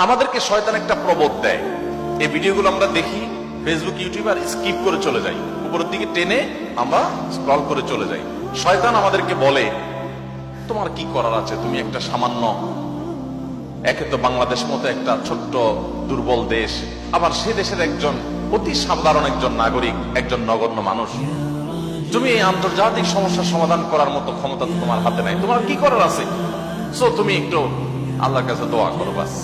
আমাদেরকে শয়তান একটা প্রবোধ দেয়, এই ভিডিওগুলো আমরা দেখি ফেসবুক ইউটিউব আর স্কিপ করে চলে যাই, উপরের দিকে টেনে আমরা স্ক্রল করে চলে যাই। শয়তান আমাদেরকে বলে তোমার কি করার আছে, তুমি একটা সামান্য, একে তো বাংলাদেশ মতো একটা ছোট্ট দুর্বল দেশ, আবার সে দেশের একজন অতি সাধারণ একজন নাগরিক, একজন নগণ্য মানুষ, তুমি এই আন্তর্জাতিক সমস্যার সমাধান করার মতো ক্ষমতা তো তোমার হাতে নাই, তোমার কি করার আছে? সো তুমি একটু আল্লাহর কাছে দোয়া করো, বাস।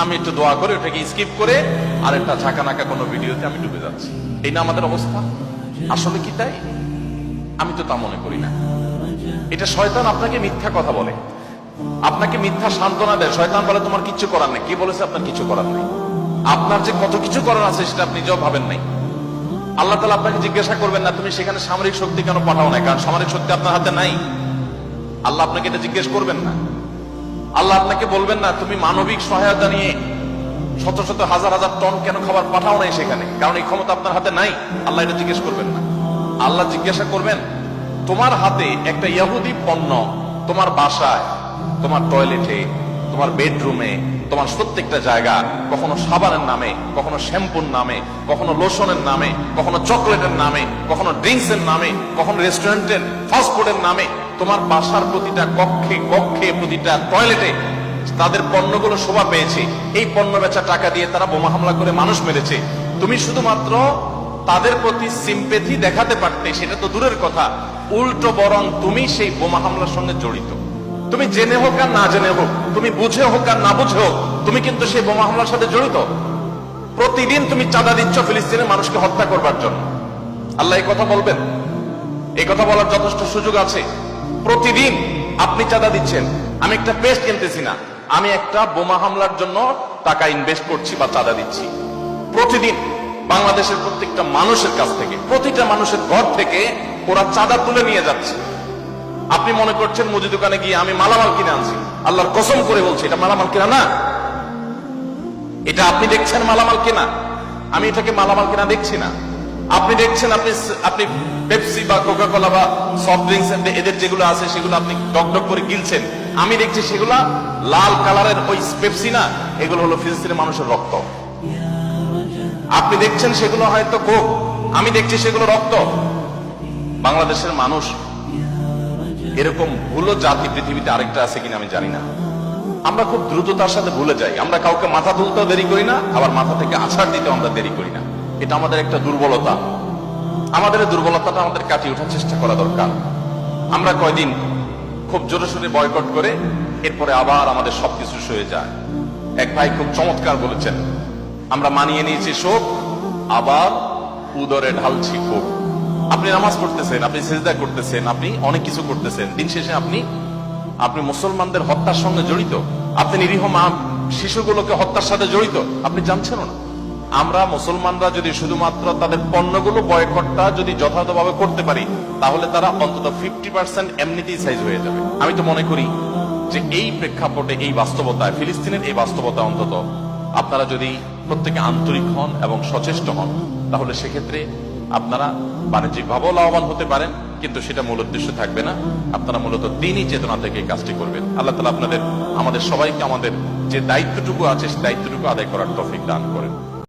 আমি একটু দোয়া করে ওটাকে স্কিপ করে আর একটা ঝাঁকানাকা কোনো ভিডিওতে আমি ডুবে যাচ্ছি। এই না আমাদের অবস্থা? আসলে কি তাই? আমি তো তা মনে করি না। এটা শয়তান আপনাকে মিথ্যা কথা বলে, আপনাকে মিথ্যা সান্ত্বনা দেয়। শয়তান বলে তোমার কিচ্ছু করার নেই। কি বলেছে? আপনার কিছু করার নেই। আপনার যে কত কিছু করার আছে সেটা আপনি নিজেও ভাবেন নাই। আল্লাহ তাআলা আপনাকে জিজ্ঞাসা করবেন না তুমি সেখানে সামরিক শক্তি কেন পাঠাও না, কারণ সামরিক শক্তি আপনার হাতে নাই। আল্লাহ আপনাকে এটা জিজ্ঞেস করবেন না। আল্লাহ আপনাকে বলবেন না তুমি মানবিক সহায়তা নিয়ে শত শত হাজার হাজার টন কেন খাবার পাঠাও নাই সেখানে, কারণ এই ক্ষমতা আপনার হাতে নাই। আল্লাহ এটা জিজ্ঞেস করবেন না। আল্লাহ জিজ্ঞাসা করবেন তোমার হাতে একটা ইহুদি পণ্য তোমার বাসায়, তোমার টয়লেটে, তোমার বেডরুমে, তোমার প্রত্যেকটা জায়গা, কখনো সাবানের নামে, কখনো শ্যাম্পুর নামে, কখনো লোশনের নামে, কখনো চকলেটের নামে, কখনো ড্রিঙ্কসের নামে, কখনো রেস্টুরেন্টের ফাস্টফুডের নামে, তোমার বাসার প্রতিটা কক্ষে কক্ষে, প্রতিটা টয়লেটে তাদের পণ্যগুলো শোভা পেয়েছে। এই পণ্য বেচা টাকা দিয়ে তারা বোমা হামলা করে মানুষ মেরেছে। তুমি শুধুমাত্র তাদের প্রতি সিম্পেথি দেখাতে পারতে, সেটা তো দূরের কথা, উল্টো বরং তুমি সেই বোমা হামলার সঙ্গে জড়িত। তুমি জেনে হোক আর না জেনে হোক, তুমি বুঝে হোক আর না বুঝে হোক, তুমি কিন্তু সেই বোমা হামলার সাথে জড়িত। প্রতিদিন তুমি চাঁদা দিচ্ছ ফিলিস্তিনের মানুষকে হত্যা করবার জন্য। আল্লাহ এই কথা বলবেন? এই কথা বলার যথেষ্ট সুযোগ আছে। প্রতিদিন আপনি চাঁদা দিচ্ছেন। আমি একটা পেস্ট কিনতেছি না, আমি একটা বোমা হামলার জন্য টাকা ইনভেস্ট করছি বা চাঁদা দিচ্ছি। প্রতিদিন বাংলাদেশের প্রত্যেকটা মানুষের কাছ থেকে, প্রতিটা মানুষের ঘর থেকে ওরা চাঁদা তুলে নিয়ে যাচ্ছে। আপনি মনে করছেন মুদি দোকানে গিয়ে আমি মালামাল কিনে আনছি। আল্লাহর কসম করে বলছি এটা মালামাল কেনা না। এটা আপনি দেখছেন মালামাল কেনা, আমি এটাকে মালামাল কেনা দেখছি না। আপনি দেখছেন আপনি পেপসি বা কোকা কোলা বা সফট ড্রিঙ্কস এদের যেগুলো আছে সেগুলো আপনি ডক করে গিলছেন। আমি দেখছি সেগুলা লাল কালারের ওই পেপসি না, এগুলো হলো ফিলিস্তিনের মানুষের রক্ত। আপনি দেখছেন সেগুলো হয়তো কোক, আমি দেখছি সেগুলো রক্ত। বাংলাদেশের মানুষ এরকম ভুলো জাতি পৃথিবীতে আরেকটা আছে কিনা আমি জানি না। আমরা খুব দ্রুততার সাথে ভুলে যাই। আমরা কাউকে মাথা তুলতেও দেরি করি না, আবার মাথা থেকে আছাড় দিতেও আমরা দেরি করি না। এটা আমাদের একটা দুর্বলতা। আমাদের এই দুর্বলতাটা আমাদের কাটিয়ে ওঠার চেষ্টা করা দরকার। আমরা কয়দিন খুব জোরে সোরে বয়কট করে এরপরে আবার আমাদের সবকিছু সয়ে যায়। এক ভাই খুব চমৎকার বলেছেন, আমরা মানিয়ে নিয়েছি শোক, আবার উদরে ঢালছি ক্ষোভ। আপনি নামাজ পড়তেছেন, আপনি সিজদা করতেছেন, আপনি অনেক কিছু করতেছেন, দিন শেষে আপনি মুসলমানদের হত্যার সঙ্গে জড়িত। আপনি নিরীহ মা শিশুগুলোকে হত্যার সাথে জড়িত, আপনি জানছেন না। আমরা মুসলমানরা যদি শুধুমাত্র তাদের পণ্যগুলো বয়কটটা যদি যথাযথভাবে করতে পারি, তাহলে তারা অন্তত 50% এমনিতেই সাইজ হয়ে যাবে। আমি তো মনে করি যে এই প্রেক্ষাপটে, এই বাস্তবতায়, ফিলিস্তিনের এই বাস্তবতা অন্তত আপনারা যদি প্রত্যেকে আন্তরিক হন এবং সচেষ্ট হন, তাহলে সেক্ষেত্রে আপনারা বাণিজ্যিক ভাবেও লাভবান হতে পারেন, কিন্তু সেটা মূল উদ্দেশ্য থাকবে না। আপনারা মূলত দিনই চেতনা থেকে এই কাজটি করবেন। আল্লাহ তাআলা আমাদের সবাইকে আমাদের যে দায়িত্বটুকু আছে সেই দায়িত্বটুকু আদায় করার তৌফিক দান করেন।